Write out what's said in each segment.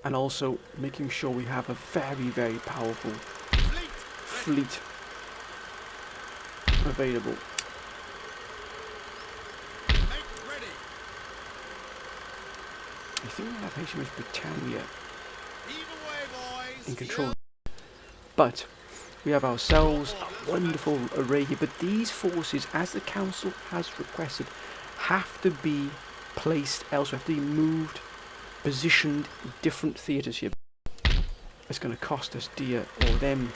and also making sure we have a very, very powerful fleet available. I think we have HMS Britannia in control, but we have ourselves a wonderful array here. But these forces, as the council has requested, have to be placed elsewhere, have to be moved, positioned in different theatres here. It's going to cost us dear, or them.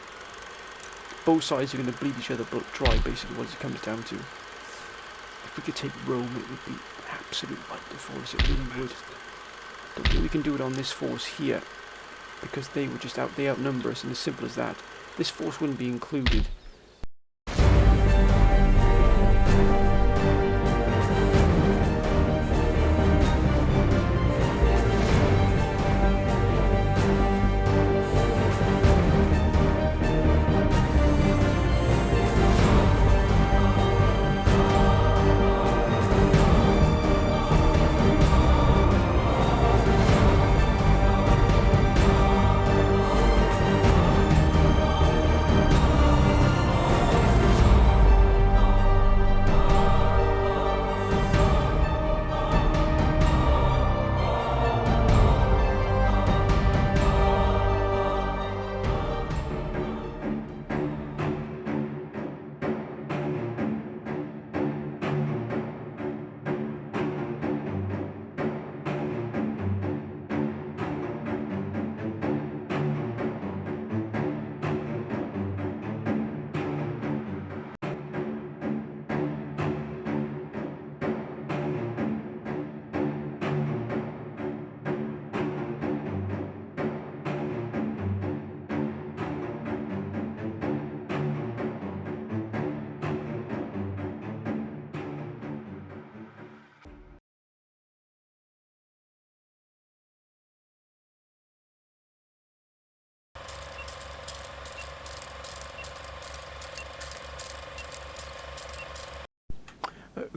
Both sides are going to bleed each other dry, basically, what it comes down to. If we could take Rome, it would be absolutely wonderful, it really would. Don't think we can do it on this force here, because they outnumber us, and as simple as that. This force wouldn't be included.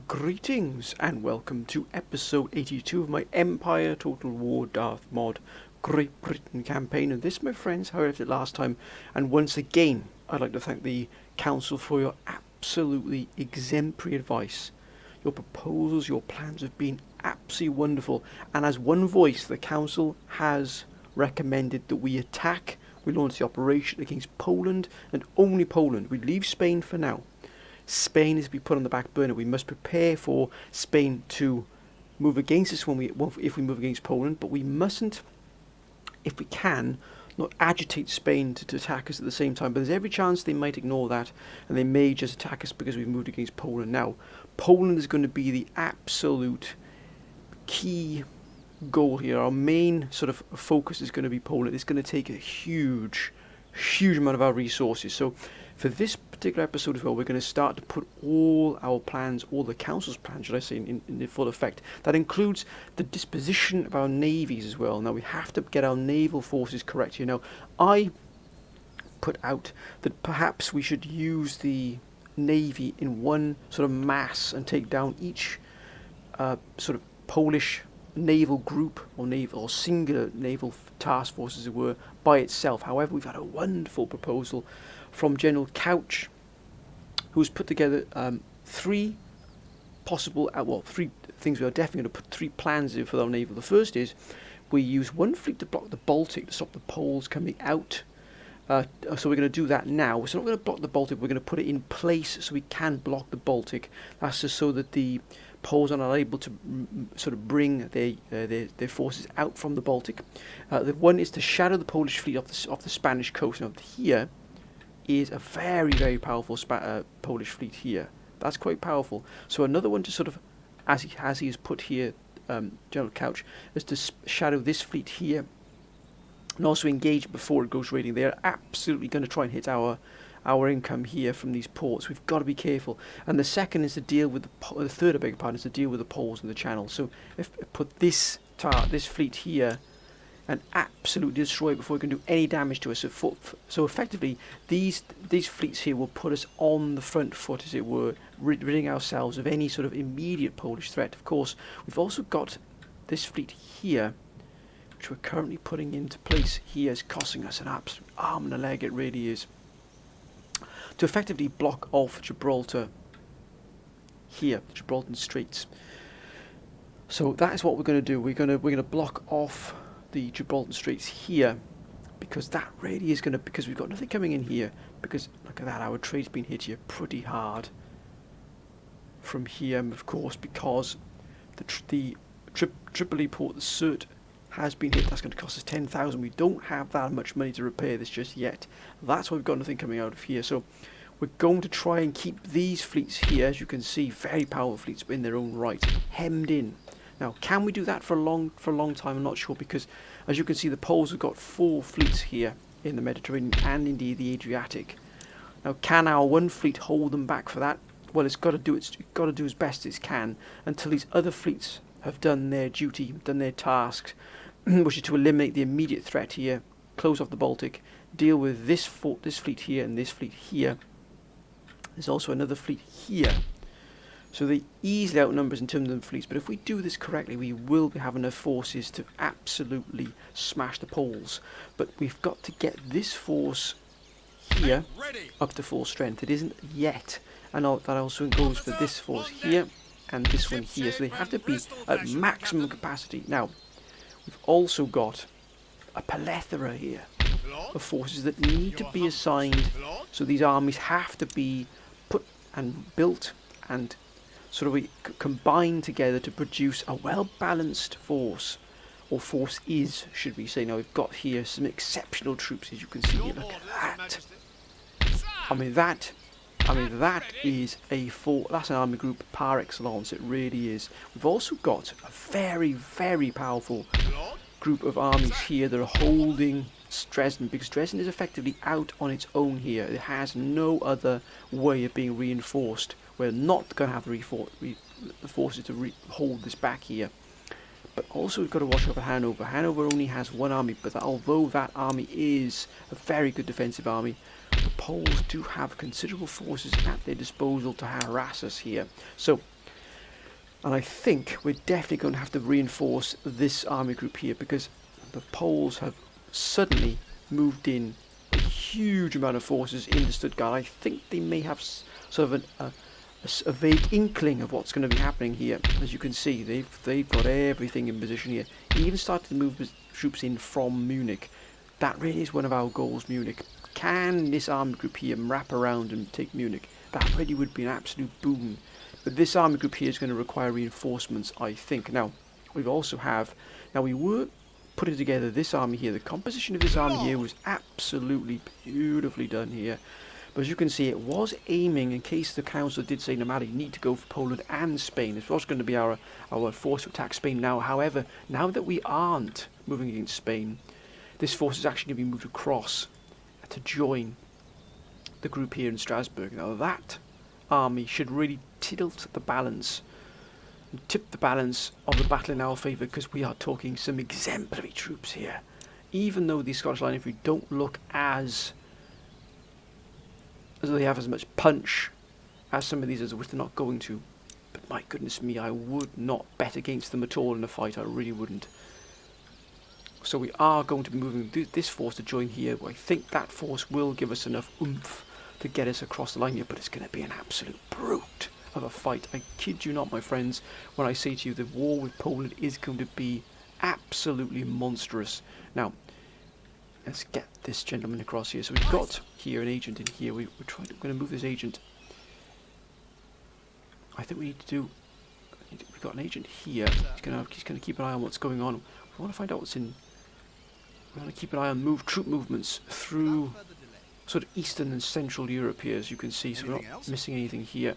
Greetings and welcome to episode 82 of my Empire Total War Darth Mod Great Britain campaign. And this, my friends, how I left it last time. And once again, I'd like to thank the Council for your absolutely exemplary advice. Your proposals, your plans have been absolutely wonderful. And as one voice, the Council has recommended that we launch the operation against Poland and only Poland. We leave Spain for now. Spain is to be put on the back burner. We must prepare for Spain to move against us if we move against Poland, but we mustn't, if we can, not agitate Spain to attack us at the same time. But there's every chance they might ignore that, and they may just attack us because we've moved against Poland. Now, Poland is going to be the absolute key goal here. Our main sort of focus is going to be Poland. It's going to take a huge amount of our resources. So for this particular episode as well, we're going to start to put all our plans, all the council's plans, should I say, in full effect. That includes the disposition of our navies as well. Now we have to get our naval forces correct here. Now I put out that perhaps we should use the navy in one sort of mass and take down each sort of Polish naval group or singular naval task force, as it were, by itself. However, we've had a wonderful proposal from General Couch, who's put together three things. We are definitely going to put three plans in for our naval. The first is we use one fleet to block the Baltic to stop the Poles coming out. So we're going to do that now. So we're not going to block the Baltic, we're going to put it in place so we can block the Baltic. That's just so that the Poles are not able to sort of bring their forces out from the Baltic. The one is to shadow the Polish fleet off the Spanish coast. Now here is a very, very powerful Polish fleet here. That's quite powerful. So another one to sort of, as he has put here, General Couch, is to shadow this fleet here, and also engage before it goes raiding. They are absolutely going to try and hit our income here from these ports. We've got to be careful. And the second is to deal with the third, I beg your pardon, is to deal with the Poles in the Channel. So if put this fleet here and absolutely destroy it before we can do any damage to us. So effectively, these fleets here will put us on the front foot, as it were, ridding ourselves of any sort of immediate Polish threat. Of course, we've also got this fleet here, which we're currently putting into place here, is costing us an absolute arm and a leg. It really is. To effectively block off Gibraltar here, the Gibraltar Straits. So that is what we're going to do. We're going to block off the Gibraltar Straits here, because that really is going to, because we've got nothing coming in here, because look at that, our trade's been hit here pretty hard from here, and of course because the Tripoli port, the Sirte, has been hit. That's going to cost us 10,000. We don't have that much money to repair this just yet. That's why we've got nothing coming out of here. So we're going to try and keep these fleets here, as you can see, very powerful fleets in their own right, hemmed in. Now, can we do that for a long time? I'm not sure, because as you can see, the Poles have got 4 fleets here in the Mediterranean and indeed the Adriatic. Now, can our one fleet hold them back for that? Well, it's got to do as best it can until these other fleets have done their duty, done their tasks, which is to eliminate the immediate threat here, close off the Baltic, deal with this fleet here and this fleet here. There's also another fleet here. So they easily outnumber us in terms of fleets, but if we do this correctly, we will have enough forces to absolutely smash the Poles. But we've got to get this force here up to full strength. It isn't yet, and that also goes for this force here and this one here. So they have to be at maximum capacity. Now, we've also got a plethora here of forces that need to be assigned. So these armies have to be put and built and sort of combined together to produce a well-balanced force, or force is, should we say. Now we've got here some exceptional troops, as you can see here. Look at that. I mean that is that's an army group par excellence. It really is. We've also got a very, very powerful group of armies here that are holding Dresden, because Dresden is effectively out on its own here. It has no other way of being reinforced. We're not going to have the forces to hold this back here. But also we've got to watch over Hanover. Hanover only has 1 army, but although that army is a very good defensive army, the Poles do have considerable forces at their disposal to harass us here. So, and I think we're definitely going to have to reinforce this army group here, because the Poles have suddenly moved in a huge amount of forces into Stuttgart. I think they may have sort of a vague inkling of what's going to be happening here. As you can see, they've got everything in position here. Even started to move troops in from Munich. That really is one of our goals, Munich. Can this army group here wrap around and take Munich? That really would be an absolute boon. But this army group here is going to require reinforcements, I think. Now, we were putting together this army here. The composition of this army here was absolutely beautifully done here. But as you can see, it was aiming, in case the council did say, no matter, you need to go for Poland and Spain. This was going to be our force to attack Spain now. However, now that we aren't moving against Spain, this force is actually going to be moved across to join the group here in Strasbourg. Now that army should really tilt the balance and tip the balance of the battle in our favour, because we are talking some exemplary troops here. Even though the Scottish Line Infantry don't look as though they have as much punch as some of these others, which they're not going to. But my goodness me, I would not bet against them at all in a fight. I really wouldn't. So we are going to be moving this force to join here. I think that force will give us enough oomph to get us across the line here, but it's going to be an absolute brute of a fight. I kid you not, my friends, when I say to you the war with Poland is going to be absolutely monstrous. Now, let's get this gentleman across here. So we've got here an agent in here. We're going to move this agent. I think we need to do. We've got an agent here. He's going to keep an eye on what's going on. We want to find out what's in. We want to keep an eye on troop movements through sort of Eastern and Central Europe here, as you can see. So we're not missing anything here.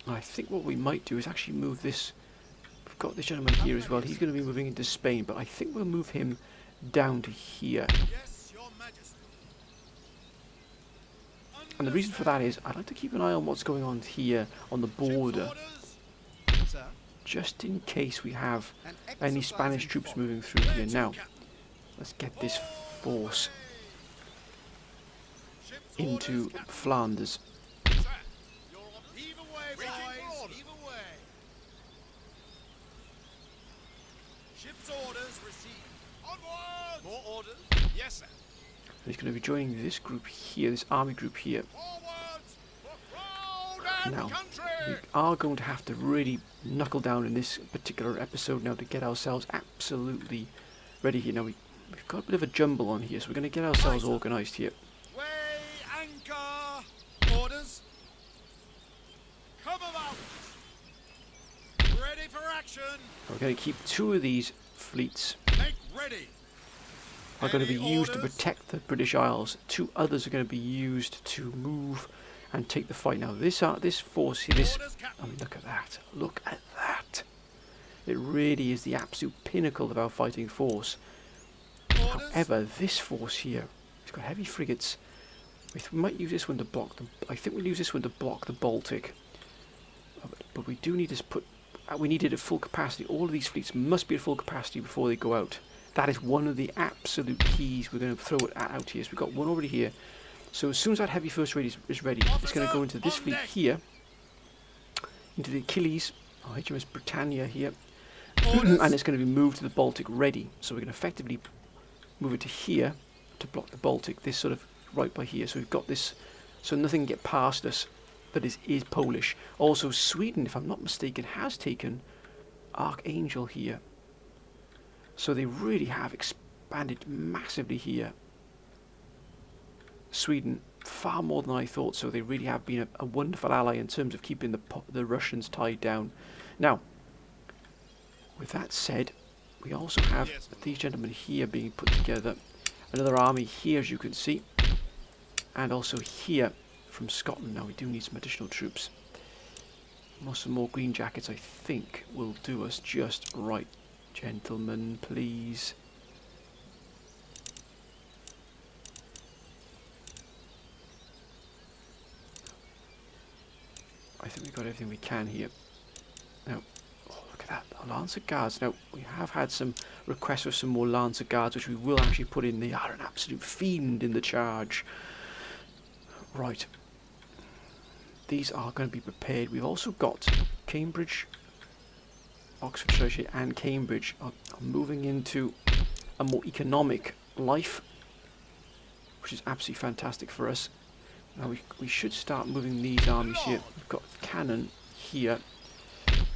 I think what we might do is actually move this. We've got this gentleman here as well. He's going to be moving into Spain, but I think we'll move him down to here. Yes, Your Majesty. And the reason for that is I'd like to keep an eye on what's going on here on the border, just in case we have any Spanish troops moving through here. Now, let's get this force into Flanders. Ship's orders received. Onward! More orders? Yes, sir. And he's going to be joining this group here, this army group here. Forward! For crowd and Now, country! we are going to have to really knuckle down in this particular episode now to get ourselves absolutely ready here. Now, we've got a bit of a jumble on here, so we're going to get ourselves organised here. Weigh anchor! Orders? Come about! Ready for action! We're going to keep 2 of these fleets Make ready! are going to be Any used to orders? protect the British Isles. 2 others are going to be used to move and take the fight. Now, this force here, Orders, Captain. I mean, look at that. Look at that. It really is the absolute pinnacle of our fighting force. Orders? However, this force here, it's got heavy frigates. We might use this one to block the. I think we'll use this one to block the Baltic. But we do need to put. We need it at full capacity. All of these fleets must be at full capacity before they go out. That is one of the absolute keys we're going to throw it out here. So we've got one already here. So as soon as that heavy first rate is ready, it's going to go into this fleet here, into the Achilles, HMS Britannia here, and it's going to be moved to the Baltic ready. So we're going to effectively move it to here to block the Baltic, this sort of right by here. So we've got this, so nothing can get past us that is Polish. Also, Sweden, if I'm not mistaken, has taken Archangel here. So they really have expanded massively here. Sweden, far more than I thought, so they really have been a wonderful ally in terms of keeping the Russians tied down. Now, with that said, we also have these gentlemen here being put together. Another army here, as you can see, and also here from Scotland. Now, we do need some additional troops. Some more green jackets, I think, will do us just right. Gentlemen, please. I think we've got everything we can here. Now, oh, look at that, our Lancer Guards. Now, we have had some requests for some more Lancer Guards, which we will actually put in. They are an absolute fiend in the charge. Right. These are going to be prepared. We've also got Cambridge, Oxfordshire and Cambridge are moving into a more economic life, which is absolutely fantastic for us. Now we should start moving these armies here. We've got cannon here.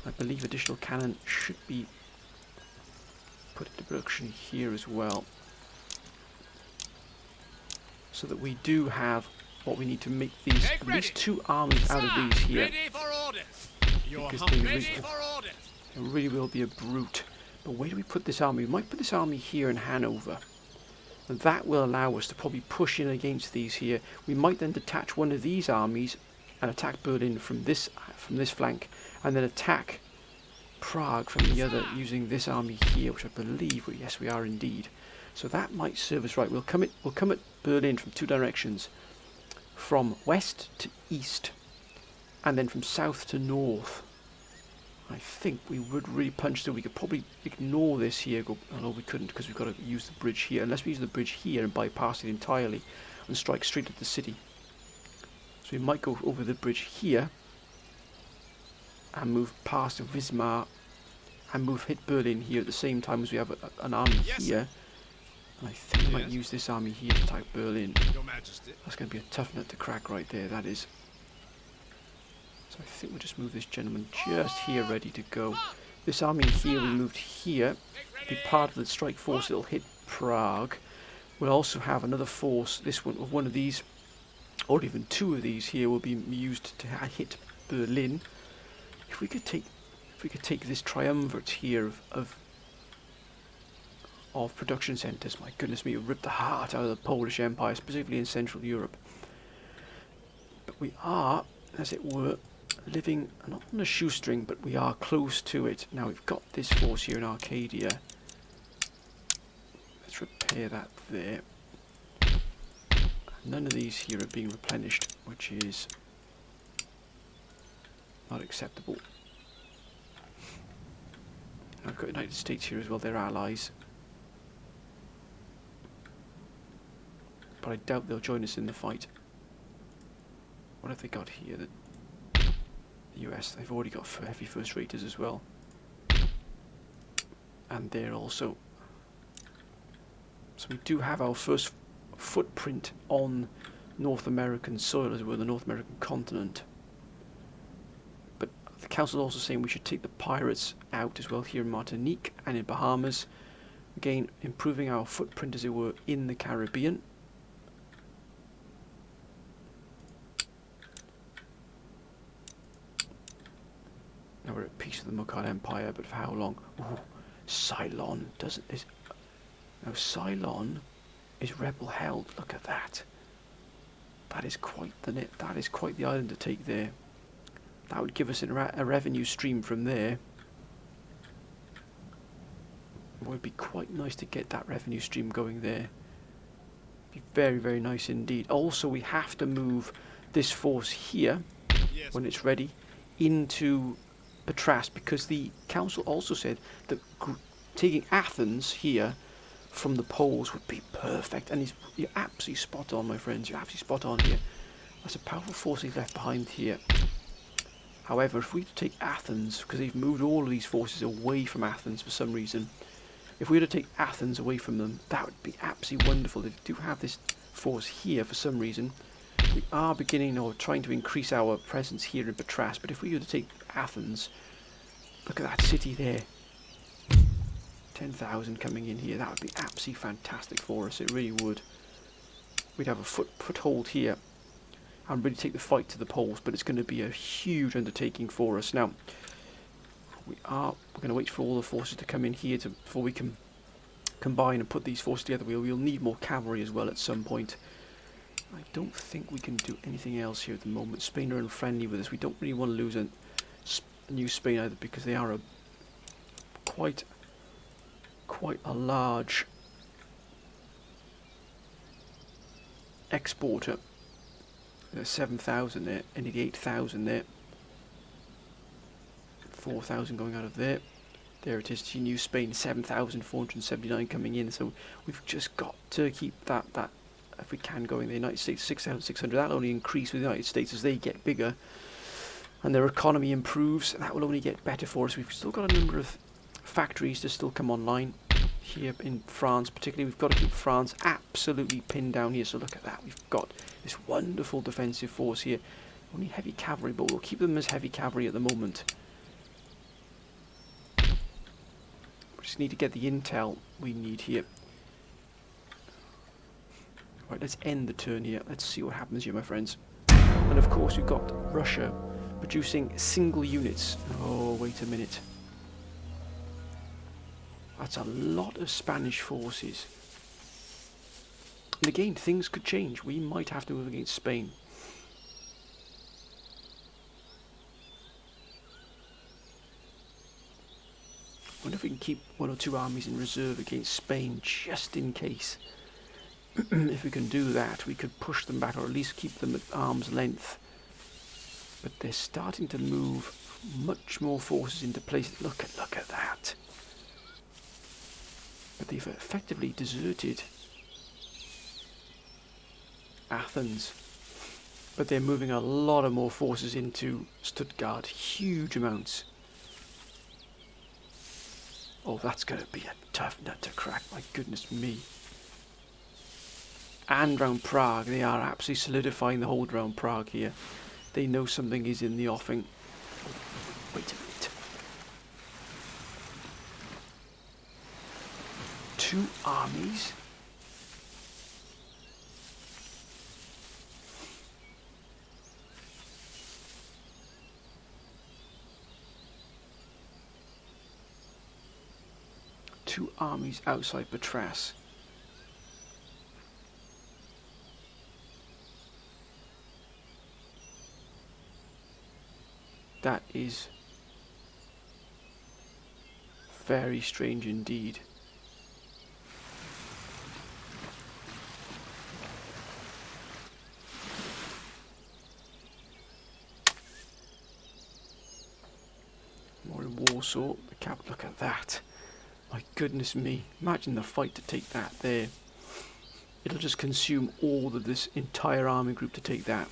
I believe additional cannon should be put into production here as well, so that we do have what we need to make these at least 2 armies out of these here. Ready for orders. Because they really will be a brute. But where do we put this army? We might put this army here in Hanover. And that will allow us to probably push in against these here. We might then detach one of these armies and attack Berlin from this flank, and then attack Prague from the other using this army here, which I believe, well, yes, we are indeed. So that might serve us right. We'll come at Berlin from 2 directions, from west to east, and then from south to north. I think we would really punch through. We could probably ignore this here. No, we couldn't, because we've got to use the bridge here. Unless we use the bridge here and bypass it entirely and strike straight at the city. So we might go over the bridge here and move past Wismar and hit Berlin here at the same time as we have an army here. And I think we might use this army here to attack Berlin. Your Majesty. That's going to be a tough nut to crack right there, that is. So I think we'll just move this gentleman just here ready to go. This army here we moved here. Be part of the strike force that will hit Prague. We'll also have another force, this one of these, or even 2 of these here will be used to hit Berlin. If we could take this triumvirate here of production centres, my goodness me, it would rip the heart out of the Polish Empire, specifically in Central Europe. But we are, as it were, living not on a shoestring, but we are close to it. Now we've got this force here in Arcadia. Let's repair that there. None of these here are being replenished, which is not acceptable. I've got United States here as well, they're allies. But I doubt they'll join us in the fight. What have they got here? The US, they've already got heavy first raters as well. And there also. So we do have our first footprint on North American soil, as it were, the North American continent. But the council is also saying we should take the pirates out as well here in Martinique and in Bahamas. Again, improving our footprint, as it were, in the Caribbean. Now we're at peace with the Mughal Empire, but for how long? Ooh, Ceylon now Ceylon is rebel held. Look at that. That is quite the island to take there. That would give us a revenue stream from there. It would be quite nice to get that revenue stream going there. Be very, very nice indeed. Also, we have to move this force here, Yes. when it's ready, into Patras, because the council also said that taking Athens here from the Poles would be perfect. And you're absolutely spot on, my friends. You're absolutely spot on here. That's a powerful force they've left behind here. However, if we take Athens, because they've moved all of these forces away from Athens for some reason, if we were to take Athens away from them, that would be absolutely wonderful. They do have this force here for some reason. We are beginning or trying to increase our presence here in Patras, but if we were to take Athens, look at that city there. 10,000 coming in here. That would be absolutely fantastic for us. It really would. We'd have a foothold here and really take the fight to the Poles, but it's going to be a huge undertaking for us. Now, we're going to wait for all the forces to come in here before we can combine and put these forces together. We'll need more cavalry as well at some point. I don't think we can do anything else here at the moment. Spain are unfriendly with us. We don't really want to lose a New Spain either, because they are quite a large exporter. There's 7,000 there, and 8,000 there. 4,000 going out of there. There it is to New Spain, 7,479 coming in. So we've just got to keep that if we can, going. The United States 6,600. That'll only increase with the United States as they get bigger and their economy improves. That will only get better for us. We've still got a number of factories to still come online here in France, particularly. We've got to keep France absolutely pinned down here. So look at that. We've got this wonderful defensive force here. Only heavy cavalry, but we'll keep them as heavy cavalry at the moment. We just need to get the intel we need here. Right, let's end the turn here. Let's see what happens here, my friends. And of course, we've got Russia producing single units. Oh, wait a minute. That's a lot of Spanish forces. And again, things could change. We might have to move against Spain. I wonder if we can keep one or two armies in reserve against Spain, just in case. If we can do that, we could push them back, or at least keep them at arm's length. But they're starting to move much more forces into place. Look at that. But they've effectively deserted Athens. But they're moving a lot of more forces into Stuttgart. Huge amounts. Oh, that's going to be a tough nut to crack. My goodness me. And round Prague, they are absolutely solidifying the hold round Prague here. They know something is in the offing. Wait a minute. 2 armies? Two armies outside Patras. That is very strange indeed. More in Warsaw. The cap. Look at that. My goodness me. Imagine the fight to take that there. It'll just consume all of this entire army group to take that.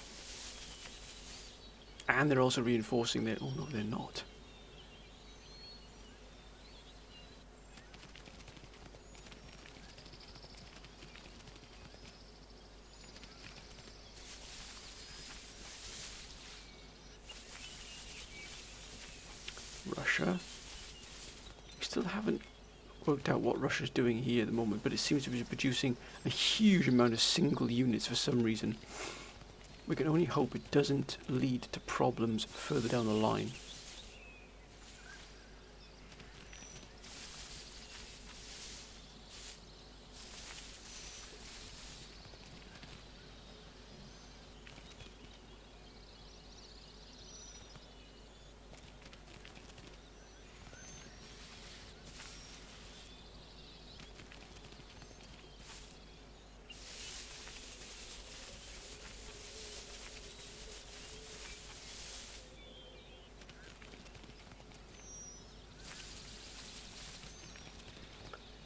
And they're also reinforcing their... Oh no, they're not. Russia. We still haven't worked out what Russia's doing here at the moment, but it seems to be producing a huge amount of single units for some reason. We can only hope it doesn't lead to problems further down the line.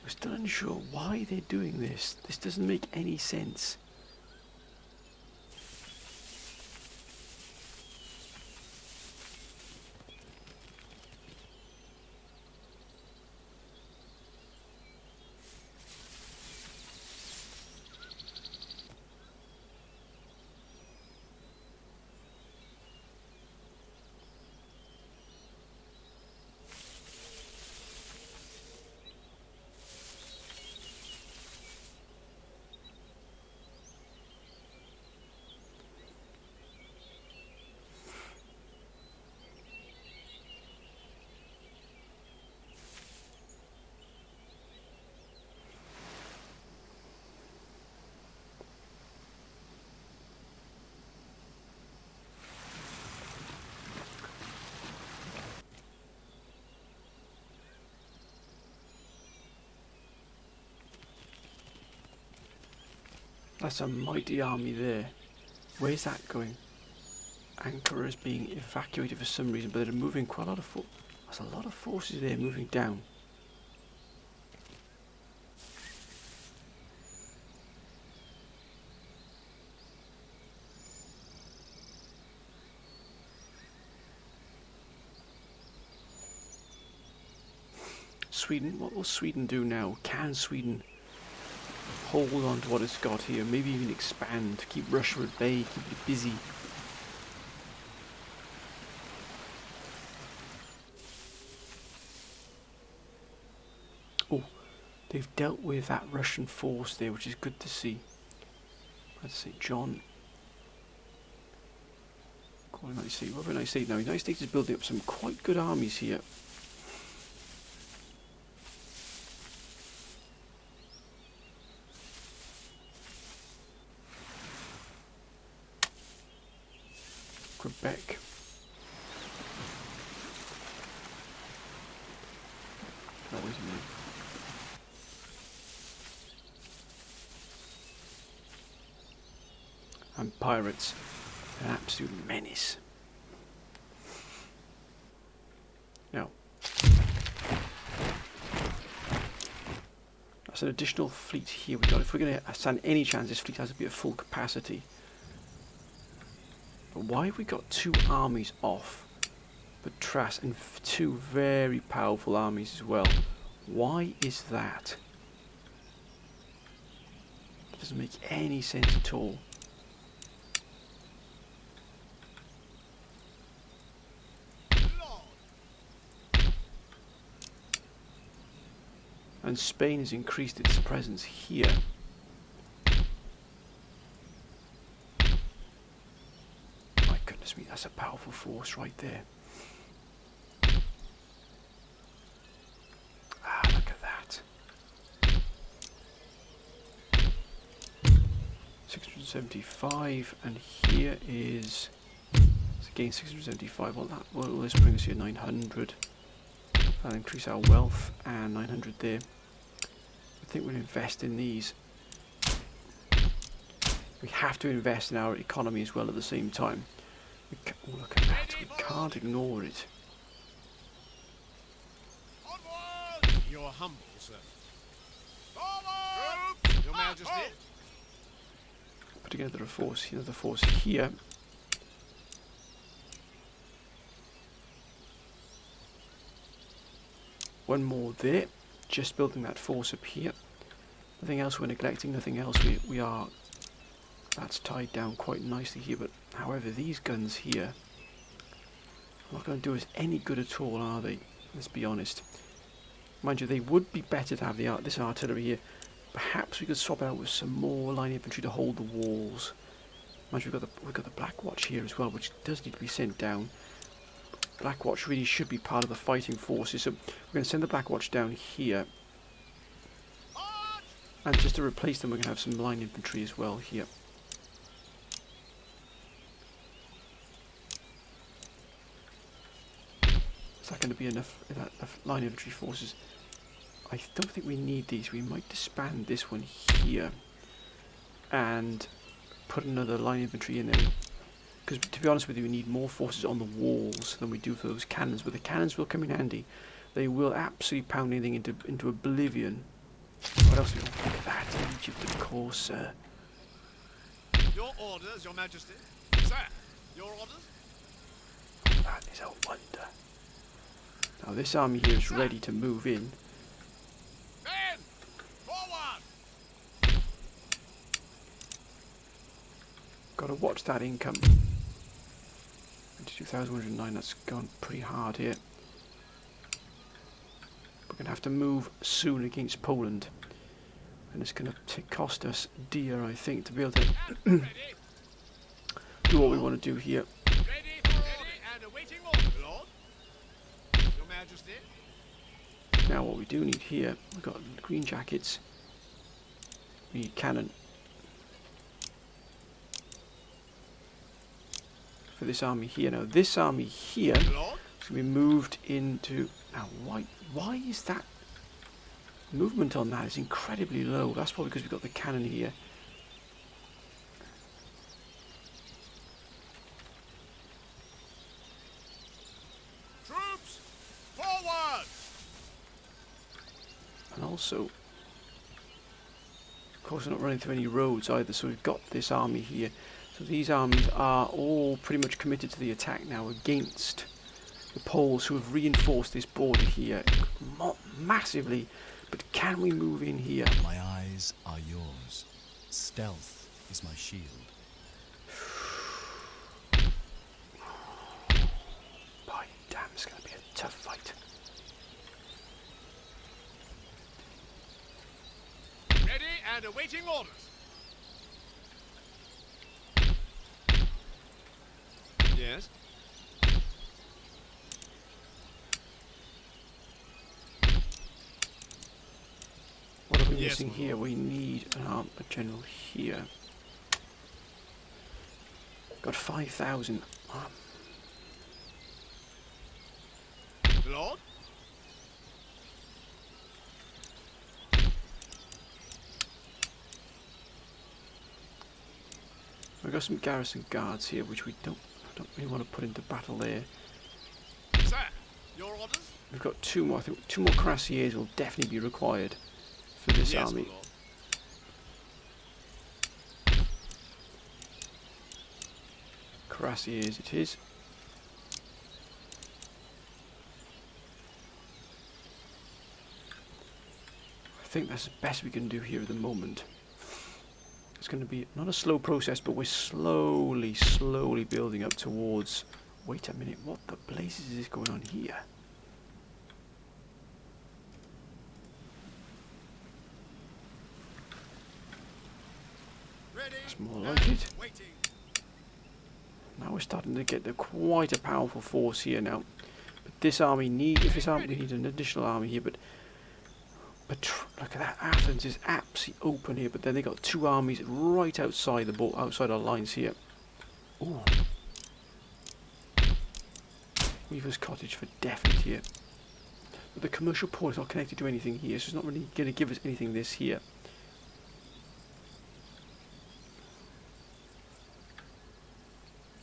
We're still unsure why they're doing this. This doesn't make any sense. That's a mighty army there. Where's that going? Ankara is being evacuated for some reason, but they're moving quite a lot of there's a lot of forces there moving down. Sweden, what will Sweden do now? Can Sweden hold on to what it's got here? Maybe even expand, keep Russia at bay, keep it busy. Oh, they've dealt with that Russian force there, which is good to see. Let's see, John. What United States? What about United States now? The United States is building up some quite good armies here. Quebec. That was me. And pirates, an absolute menace. Now, that's an additional fleet here. We've got, if we're going to stand any chance, this fleet has to be at full capacity. But why have we got two armies off Patras and two very powerful armies as well? Why is that? It doesn't make any sense at all. And Spain has increased its presence here. My goodness me, that's a powerful force right there. Ah, look at that. 675, and here is, it's again 675. Well, what will this bring us here? 900. That'll increase our wealth, and 900 there. I think we'll invest in these. We have to invest in our economy as well at the same time. Oh, look at that. We can't ignore it. Onward! You're humble, sir. Forward! Your Majesty. Put together a force, another force here. One more there. Just building that force up here. Nothing else we're neglecting, nothing else we are. That's tied down quite nicely here, but however, these guns here are not going to do us any good at all, are they? Let's be honest. Mind you, they would be better to have this artillery here. Perhaps we could swap it out with some more line infantry to hold the walls. Mind you, we've got the Black Watch here as well, which does need to be sent down. Black Watch really should be part of the fighting forces, so we're going to send the Black Watch down here. And just to replace them, we're going to have some line infantry as well here. Is that going to be enough line infantry forces? I don't think we need these. We might disband this one here and put another line infantry in there. Because to be honest with you, we need more forces on the walls than we do for those cannons. But the cannons will come in handy. They will absolutely pound anything into oblivion. What else do we want? That Egypt, of course, sir. Your orders, Your Majesty. Sir, your orders? That is a wonder. Now this army here is ready to move in. Men! Forward! Got to watch that income. 22,109, that's gone pretty hard here. We're going to have to move soon against Poland. And it's going to cost us dear, I think, to be able to do what we want to do here. Ready for order and awaiting orders, Lord. Your Majesty. Now what we do need here, we've got green jackets. We need cannon. For this army here. Now this army here is Lord. going to be moved into... Now why is that... Movement on that is incredibly low. That's probably because we've got the cannon here. Troops, forward! And also, of course, we're not running through any roads either, so we've got this army here. So these armies are all pretty much committed to the attack now against the Poles, who have reinforced this border here massively. But can we move in here? My eyes are yours. Stealth is my shield. By damn, it's going to be a tough fight. Ready and awaiting orders. Yes. What are we Yes, missing my here? lord. We need a general here. Got 5,000. Lord. We've got some garrison guards here, which we don't really want to put into battle there. Sir, your orders? We've got two more. I think 2 more cuirassiers will definitely be required for this Yes, army. my lord. Cuirassiers it is. I think that's the best we can do here at the moment. It's going to be not a slow process, but we're slowly building up towards... Wait a minute, what the blazes is going on here? Ready. That's more like it. Waiting. Now we're starting to get quite a powerful force here now. But this army we need an additional army here, but look at that, Athens is absolutely open here, but then they got 2 armies right outside outside our lines here. Ooh. Weaver's Cottage for definite here. But the commercial port is not connected to anything here, so it's not really going to give us anything this here.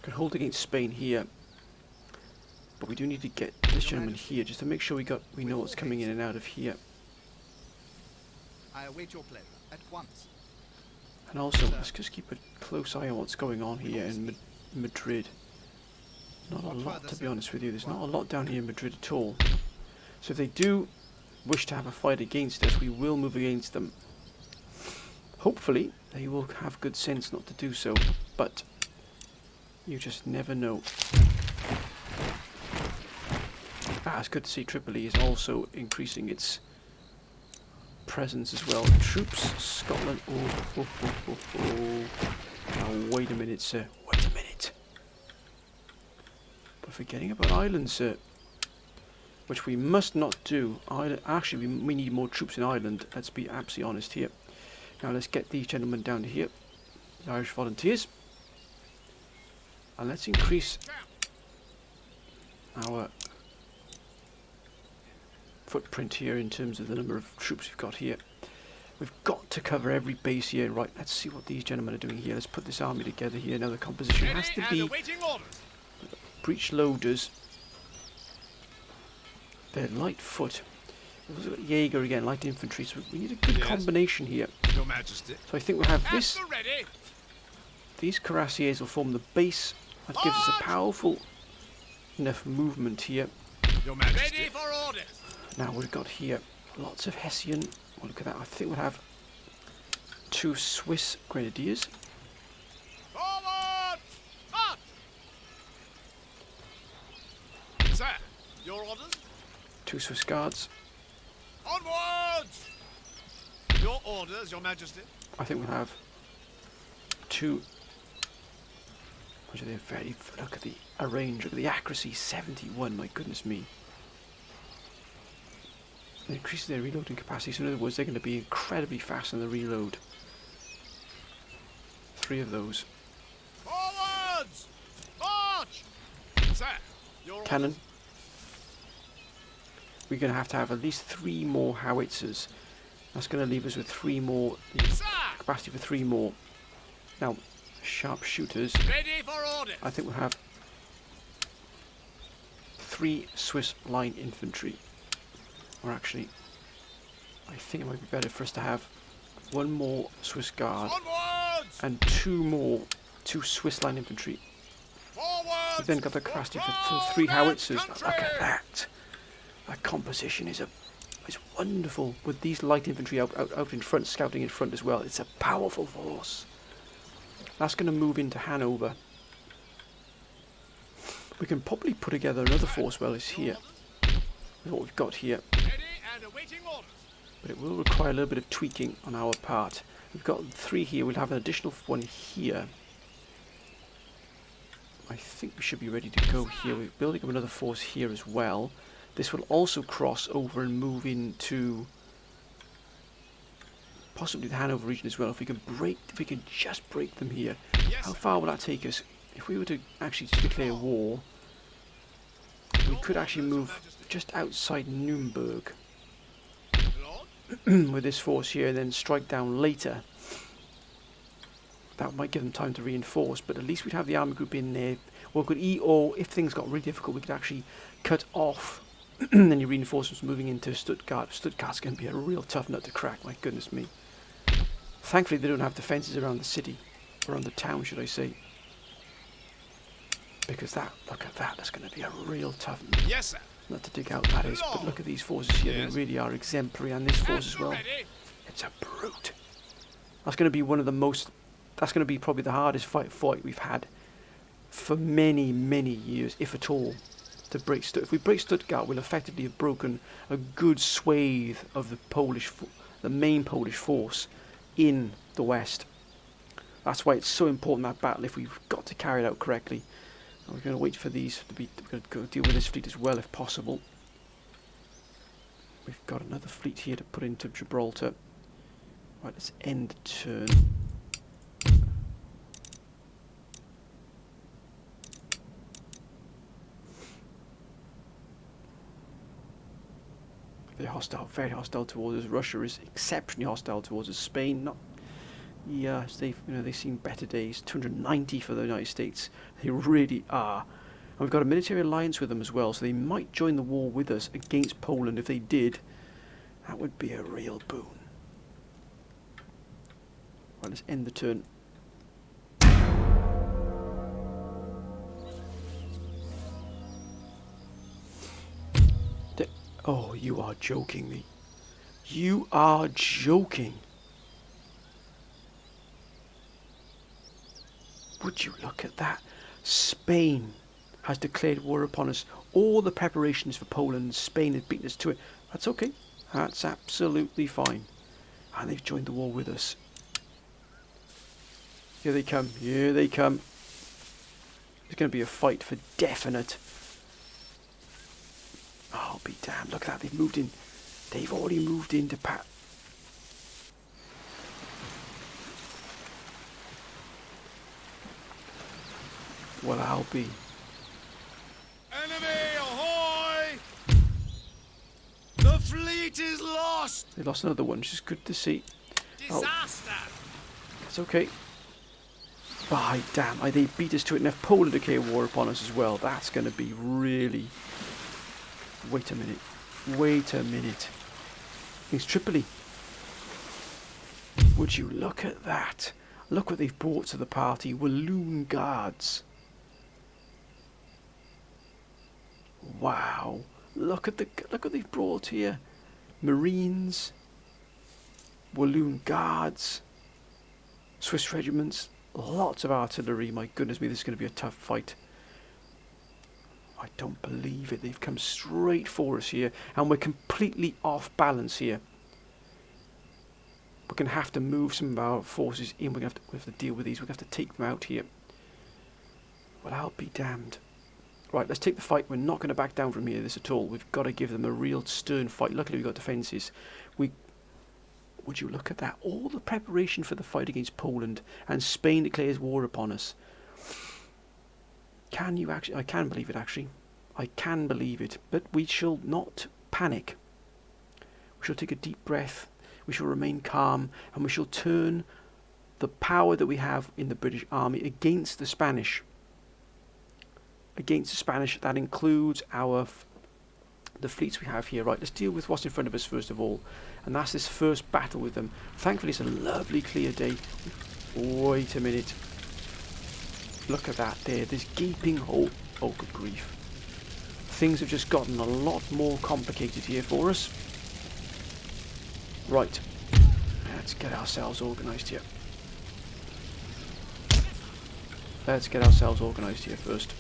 Could hold against Spain here, but we do need to get this gentleman here just to make sure we know what's coming in and out of here. I await your pleasure at once. And also, let's just keep a close eye on what's going on here in Madrid. Not a lot, to be honest with you. There's not a lot down here in Madrid at all. So if they do wish to have a fight against us, we will move against them. Hopefully, they will have good sense not to do so, but you just never know. it's good to see Tripoli is also increasing its presence as well. Troops, Scotland. Now, wait a minute, sir. Wait a minute. We're forgetting about Ireland, sir. Which we must not do. Actually, we need more troops in Ireland. Let's be absolutely honest here. Now, let's get these gentlemen down to here. The Irish Volunteers. And let's increase our footprint here in terms of the number of troops we've got here. We've got to cover every base here. Right, let's see what these gentlemen are doing here. Let's put this army together here. Now the composition has to be breech loaders. They're light foot. We've also got Jaeger again, light infantry. So we need a good combination here. Your Majesty. So I think we'll have this. These cuirassiers will form the base. That gives us a powerful enough movement here. Your Majesty. Ready for orders. Now we've got here lots of Hessian. Oh, look at that. I think we'll have 2 Swiss grenadiers. Forward! March! Sir, your orders? 2 Swiss guards. Onwards! Your orders, Your Majesty. I think we'll have 2. Which are they very? Look at the range. Look at the accuracy. 71. My goodness me. It increases their reloading capacity. So in other words, they're going to be incredibly fast in the reload. 3 of those. Forwards! March! Sir, your Cannon. orders? We're going to have at least 3 more howitzers. That's going to leave us with 3 more. Sir! Capacity for 3 more. Now, sharpshooters. Ready for orders. I think we'll have 3 Swiss line infantry. Or actually, I think it might be better for us to have 1 more Swiss guard Onwards! and 2 Swiss line infantry. Forwards! We've then got the capacity for 3 howitzers. Look at that! That composition is wonderful with these light infantry out in front, scouting in front as well. It's a powerful force. That's going to move into Hanover. We can probably put together another force while it's here. With what we've got here. Ready and awaiting orders. But it will require a little bit of tweaking on our part. We've got 3 here. We'll have an additional 1 here. I think we should be ready to go here. We're building up another force here as well. This will also cross over and move into possibly the Hanover region as well. If we can just break them here. Yes, How far will that take us? If we were to actually declare war, we could actually move just outside Nuremberg Lord? with this force here and then strike down later. That might give them time to reinforce, but at least we'd have the army group in there. Or if things got really difficult, we could actually cut off then your reinforcements moving into Stuttgart. Stuttgart's going to be a real tough nut to crack, my goodness me. Thankfully they don't have defences around the city, around the town should I say. Because look at that, that's going to be a real tough Yes, sir. nut to dig out, that is. But look at these forces here, Yes. they really are exemplary, and this force as well. Ready. It's a brute. That's going to be that's going to be probably the hardest fight we've had for many, many years, if at all. To break if we break Stuttgart, we'll effectively have broken a good swathe of the main Polish force in the west. That's why it's so important, that battle, if we've got to carry it out correctly. And we're going to wait for these to be. We're going to go deal with this fleet as well, if possible. We've got another fleet here to put into Gibraltar. Right, let's end the turn. They're hostile, very hostile towards us. Russia is exceptionally hostile towards us. Spain, not. Yes, they've seen better days. 290 for the United States. They really are. And we've got a military alliance with them as well, so they might join the war with us against Poland. If they did, that would be a real boon. Right, let's end the turn. Oh, you are joking me. You are joking. Would you look at that? Spain has declared war upon us all the preparations for Poland, Spain had beaten us to it. That's okay. That's absolutely fine. And they've joined the war with us. Here they come. Here they come. There's going to be a fight for definite. Oh, be damned. Look at that. They've moved in. They've already moved into Pat. Well, I'll be. Enemy ahoy! The fleet is lost! They lost another one, which is good to see. Disaster! It's okay. By damn, they beat us to it, and if Poland declare war upon us as well, that's going to be really... Wait a minute. Wait a minute. It's Tripoli. Would you look at that? Look what they've brought to the party. Walloon Guards. Wow. Look what they've brought here. Marines. Walloon Guards. Swiss regiments. Lots of artillery. My goodness me, this is going to be a tough fight. I don't believe it. They've come straight for us here. And we're completely off balance here. We're going to have to move some of our forces in. We're going to have to deal with these. We're going to have to take them out here. Well, I'll be damned. Right, let's take the fight. We're not going to back down from here this at all. We've got to give them a real stern fight. Luckily we've got defences. Would you look at that? All the preparation for the fight against Poland, and Spain declares war upon us. Can you actually... I can believe it, actually. I can believe it. But we shall not panic. We shall take a deep breath. We shall remain calm. And we shall turn the power that we have in the British Army against the Spanish. Against the Spanish. That includes the fleets we have here. Right, let's deal with what's in front of us first of all. And that's this first battle with them. Thankfully it's a lovely clear day. Wait a minute. Look at that there. This gaping hole. Oh, good grief. Things have just gotten a lot more complicated here for us. Right. Let's get ourselves organised here. Let's get ourselves organised here first.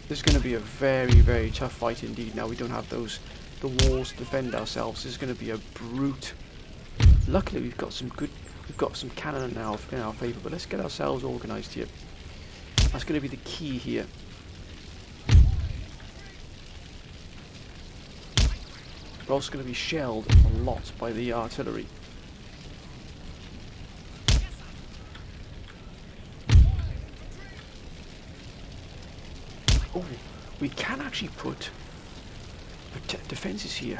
This is going to be a very, very tough fight indeed. Now we don't have the walls to defend ourselves. This is going to be a brute. Luckily we've got some cannon in our favour, but let's get ourselves organised here. That's going to be the key here. We're also going to be shelled a lot by the artillery. Oh, we can actually put defences here.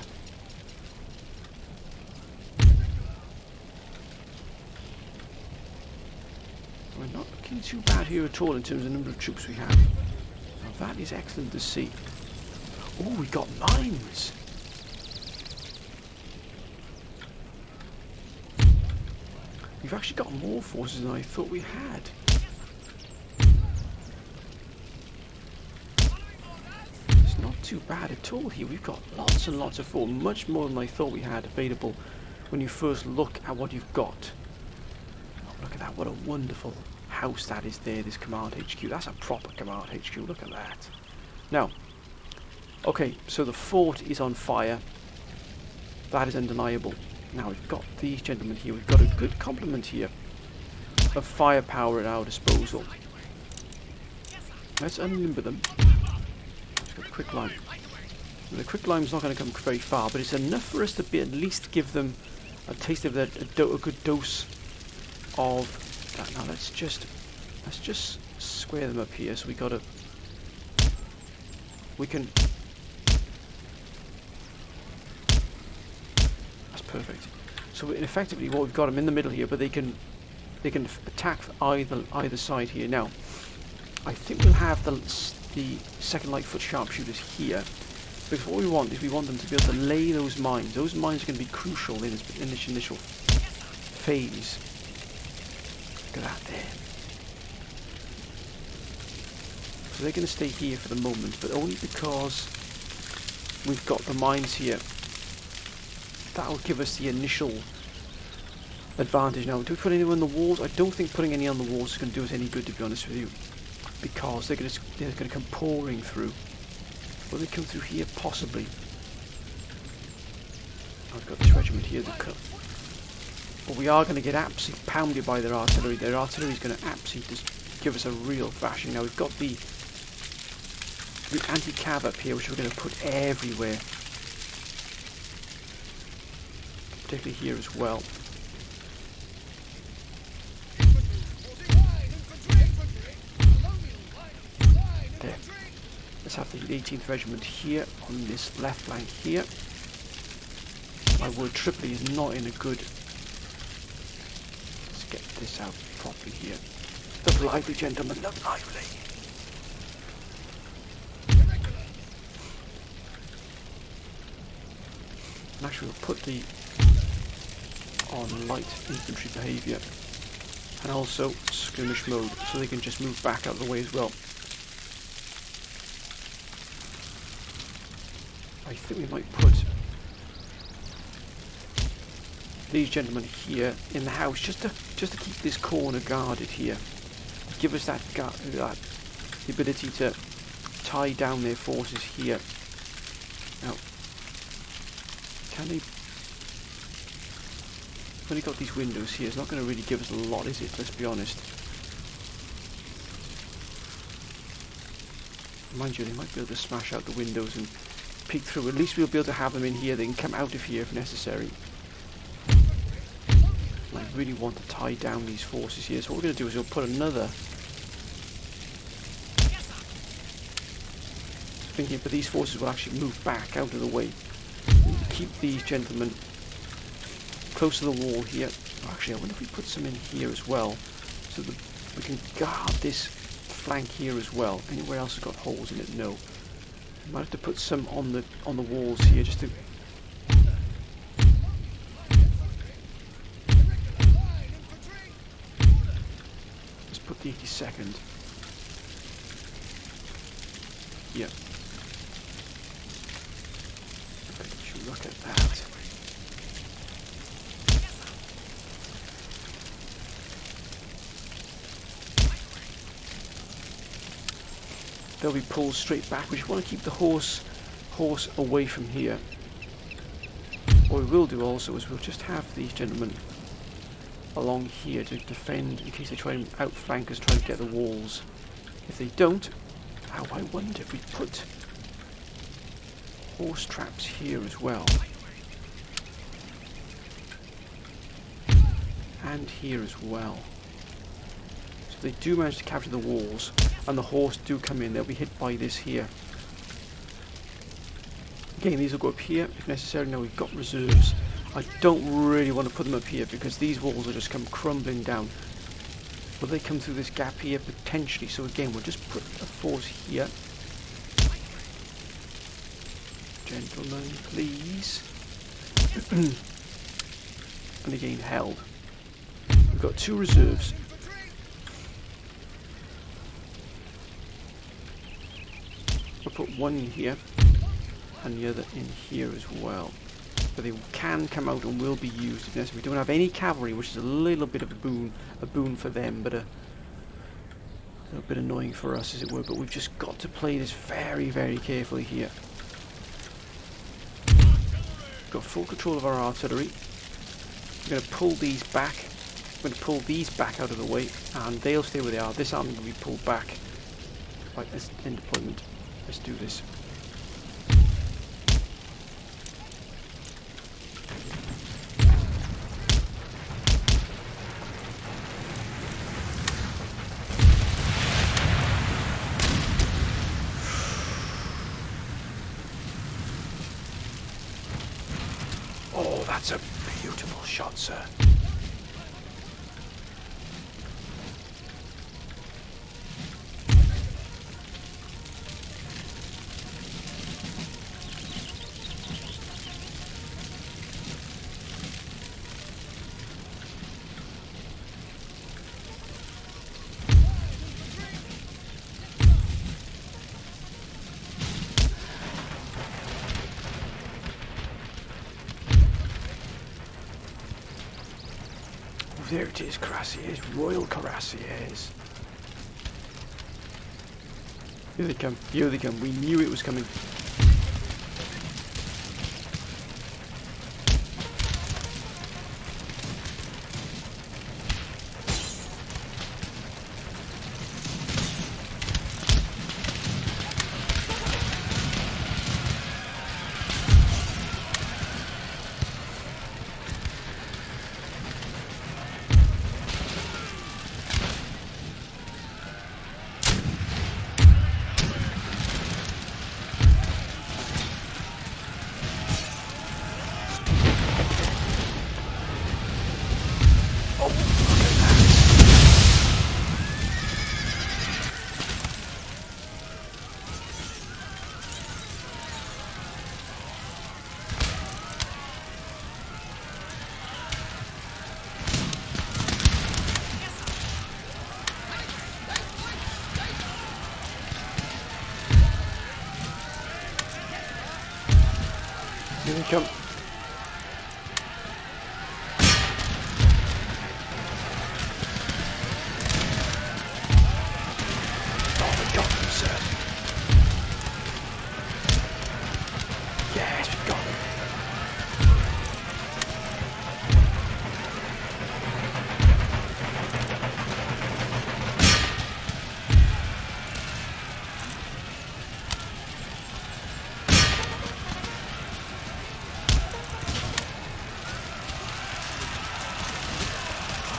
We're not looking too bad here at all in terms of the number of troops we have. Now that is excellent to see. Oh, we got mines! We've actually got more forces than I thought we had. It's not too bad at all here. We've got lots and lots of force, much more than I thought we had available when you first look at what you've got. Oh, look at that, what a wonderful house that is there, this command HQ. That's a proper command HQ, look at that. Now, okay, so the fort is on fire. That is undeniable. Now we've got these gentlemen here. We've got a good complement here of firepower at our disposal. Let's unlimber them. Let's get the quicklime. The quicklime's not going to come very far, but it's enough for us to at least give them a taste of a good dose of that. Now let's just square them up here. So we can. Perfect. So effectively what we've got them in the middle here, but they can attack either side here. Now I think we'll have the second light foot sharpshooters here, because what we want is them to be able to lay those mines. Those mines are going to be crucial in this initial phase. Look at that there. So they're going to stay here for the moment, but only because we've got the mines here. That'll give us the initial advantage. Now, do we put anyone on the walls? I don't think putting any on the walls is going to do us any good, to be honest with you, because they're going to come pouring through. Will they come through here? Possibly. I've got this regiment here that come. But we are going to get absolutely pounded by their artillery. Their artillery is going to absolutely just give us a real thrashing. Now we've got the anti-cav up here, which we're going to put everywhere. Particularly here as well. There. Let's have the 18th Regiment here on this left flank here. My word, Tripoli is not in a good... Let's get this out properly here. Look lively, gentlemen, look lively. And actually we'll put the on light infantry behaviour and also skirmish mode so they can just move back out of the way as well. I think we might put these gentlemen here in the house just to keep this corner guarded here. Give us that the ability to tie down their forces here. Now, can they? We've only got these windows here. It's not going to really give us a lot, is it? Let's be honest. Mind you, they might be able to smash out the windows and peek through. At least we'll be able to have them in here. They can come out of here if necessary. I really want to tie down these forces here. So what we're going to do is we'll put another... Thinking, but these forces will actually move back out of the way. Keep these gentlemen close to the wall here. Oh, actually, I wonder if we put some in here as well, so that we can guard this flank here as well. Anywhere else has got holes in it? No. Might have to put some on the walls here just to. Let's put the 82nd. Yep. Look at that. They'll be pulled straight back. We just want to keep the horse away from here. What we will do also is we'll just have these gentlemen along here to defend in case they try and outflank us, try to get the walls. If they don't, oh, I wonder if we put horse traps here as well. And here as well. So if they do manage to capture the walls and the horse do come in, they'll be hit by this here. Again, these will go up here if necessary. Now we've got reserves. I don't really want to put them up here because these walls will just come crumbling down. Will they come through this gap here? Potentially. So again, we'll just put a force here. Gentlemen, please. And again, held. We've got two reserves. We'll put one in here and the other in here as well. But they can come out and will be used if necessary. We don't have any cavalry, which is a little bit of a boon for them, but a little bit annoying for us, as it were. But we've just got to play this very, very carefully here. We've got full control of our artillery. We're going to pull these back. We're going to pull these back out of the way, and they'll stay where they are. This army will be pulled back. Right, let's end deployment. Let's do this. Oh, that's a beautiful shot, sir. There it is, Cuirassiers, Royal Cuirassiers. Here they come, we knew it was coming. come. Oh, we got them, sir. Yes, we got them.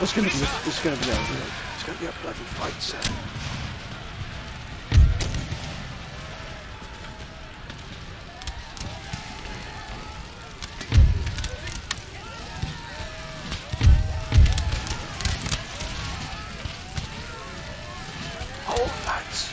It's gonna be a bloody fight, sir. Oh, lads.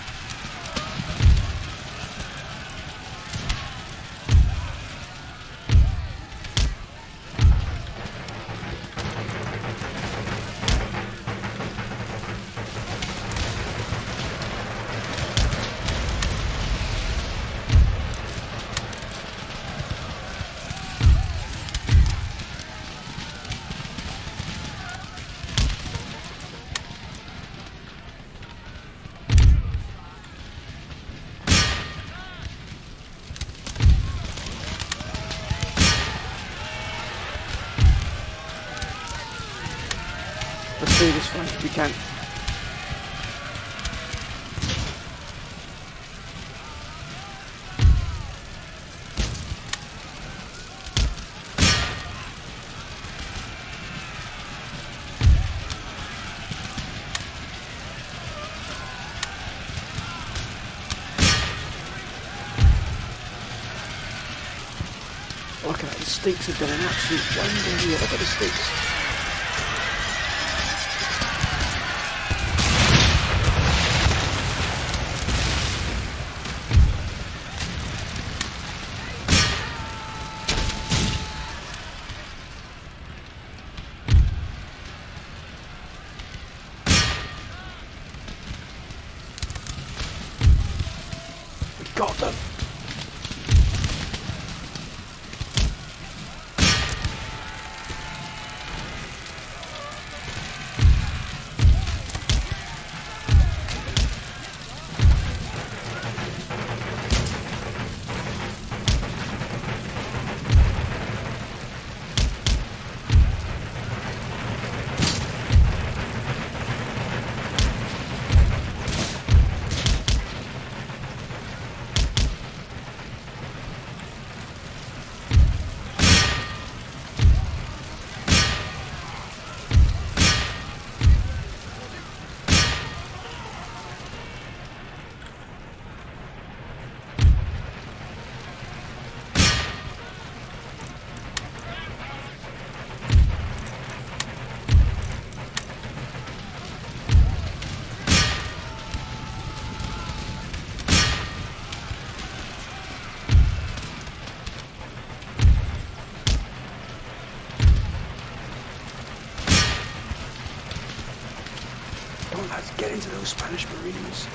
Let's do this fight if we can. Look at that, the stakes have done an absolute wonder here. Look at the stakes. We got them. Come on, lads, get into those Spanish Marines.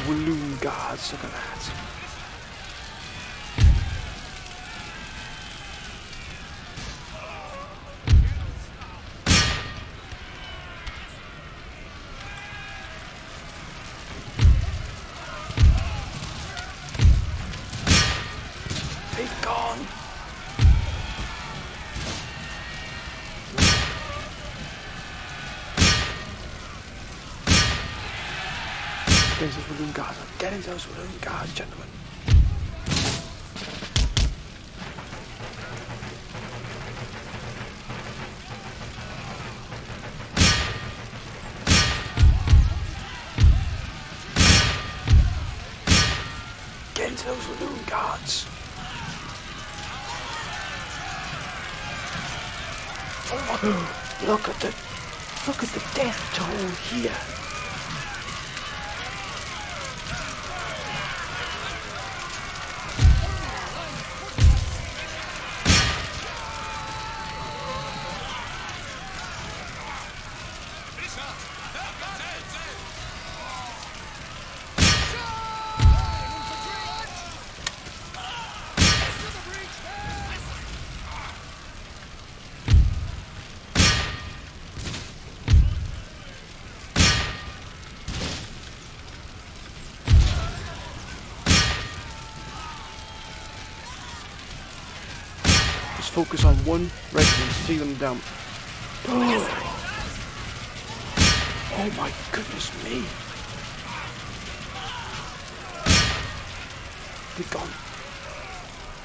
Walloon Guards. Look at that. They've gone. Get into those Walloon Guards. Get into those Walloon Guards, gentlemen. Get into those Walloon Guards. Oh, look at the death toll here. Just focus on one regiment, see them down. Oh my goodness me. They're gone.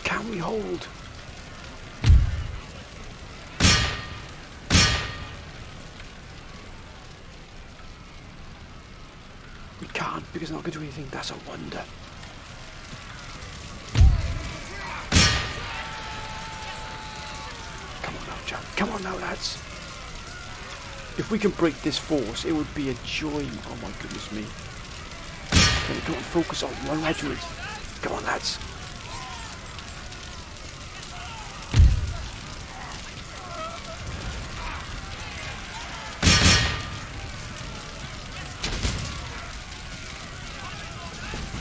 Can we hold? We can't because they're not going to do anything. That's a wonder. Come on now, Jack. Come on now, lads. If we can break this force, it would be a joy. Oh my goodness me. Can we go and focus on one regiment? Come on, lads.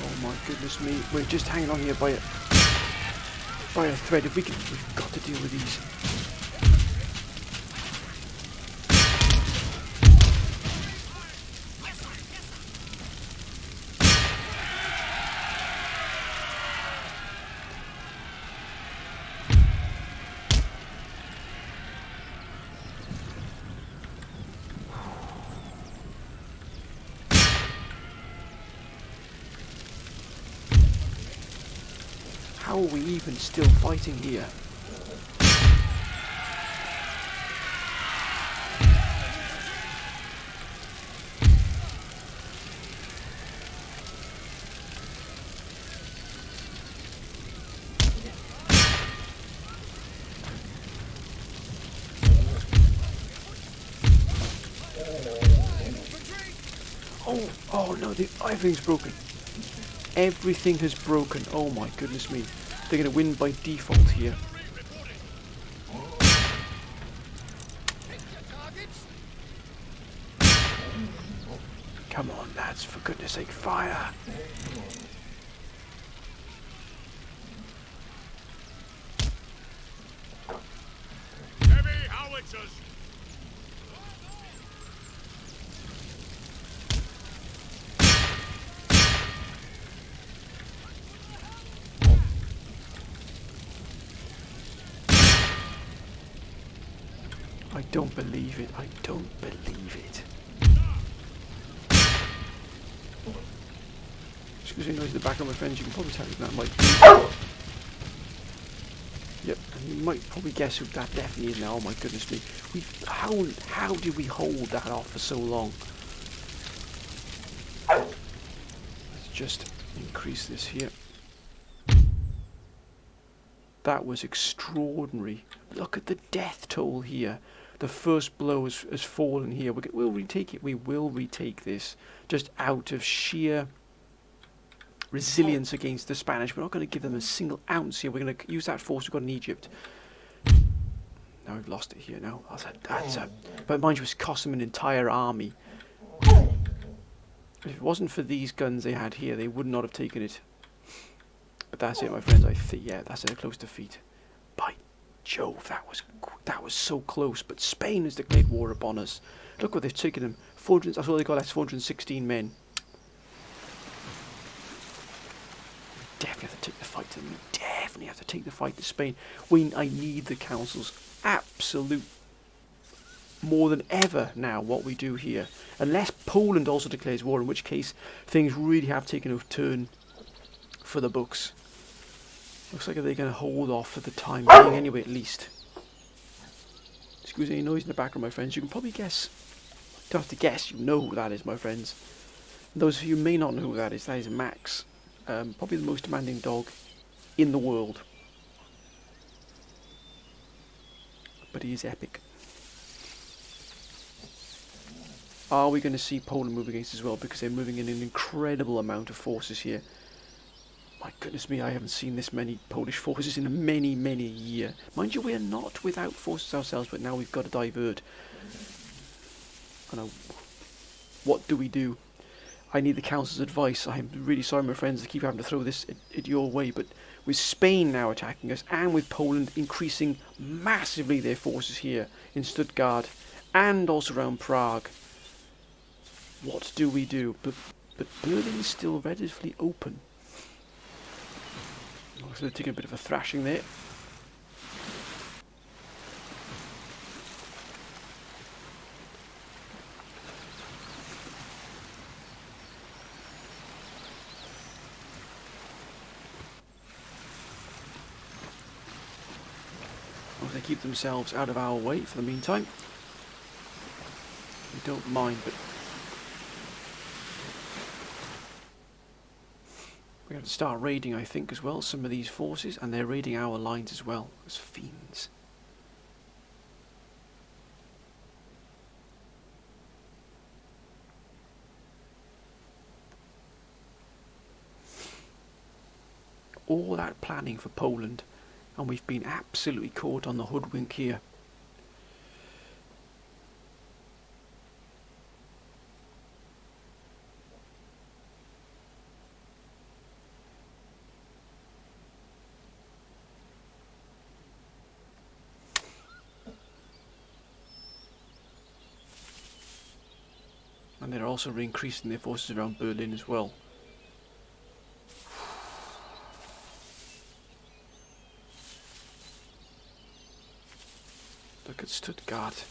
Oh my goodness me. We're just hanging on here by a thread. If we can, we've got to deal with these. How are we even still fighting here? Oh no, everything's broken. Everything has broken. Oh my goodness me. They're going to win by default here. Come on, lads, for goodness sake, fire. Heavy howitzers! I don't believe it. I don't believe it. Excuse me, noise in the background, my friends. You can probably tell who that might be. Yep, and you might probably guess who that definitely is now. Oh my goodness me. How did we hold that off for so long? Let's just increase this here. That was extraordinary. Look at the death toll here. The first blow has fallen here. We'll retake it. We will retake this. Just out of sheer resilience against the Spanish. We're not going to give them a single ounce here. We're going to use that force we've got in Egypt. Now we've lost it here now. But mind you, it's cost them an entire army. If it wasn't for these guns they had here, they would not have taken it. But that's it, my friends. Yeah, that's a close defeat. By Jove, that was so close. But Spain has declared war upon us. Look what they've taken them. 400. That's all they got. That's 416 men. Definitely have to take the fight to them. We definitely have to take the fight to Spain. I need the council's absolute more than ever now what we do here. Unless Poland also declares war, in which case things really have taken a turn for the books. Looks like they're going to hold off for the time being anyway, at least. Excuse any noise in the background, my friends. You can probably guess. Don't have to guess. You know who that is, my friends. And those of you who may not know who that is Max. Probably the most demanding dog in the world. But he is epic. Are we going to see Poland move against as well? Because they're moving in an incredible amount of forces here. My goodness me, I haven't seen this many Polish forces in many, many a year. Mind you, we are not without forces ourselves, but now we've got to divert. I know. What do we do? I need the council's advice. I'm really sorry, my friends, to keep having to throw this at your way, but with Spain now attacking us, and with Poland increasing massively their forces here in Stuttgart, and also around Prague, what do we do? But Berlin is still relatively open. So they're taking a bit of a thrashing there. Well, they keep themselves out of our way for the meantime. We don't mind, but we have to start raiding, I think, as well, some of these forces, and they're raiding our lines as well, as fiends. All that planning for Poland, and we've been absolutely caught on the hoodwink here. And they're also increasing their forces around Berlin as well. Look at Stuttgart.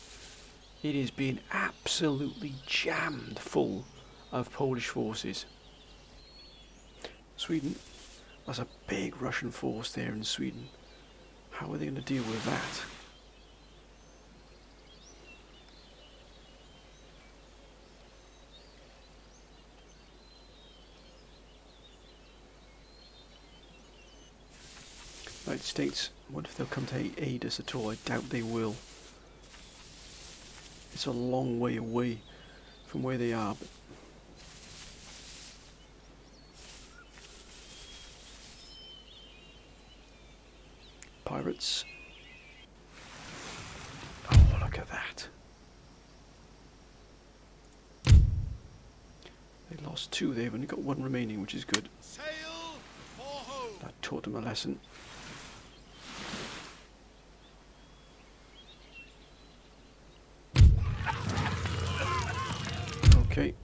It is being absolutely jammed full of Polish forces. Sweden. That's a big Russian force there in Sweden. How are they going to deal with that? United States, what if they'll come to aid us at all? I doubt they will. It's a long way away from where they are, but pirates. Oh, look at that. They lost two, they've only got one remaining, which is good. Sail for home. That taught them a lesson. Okay.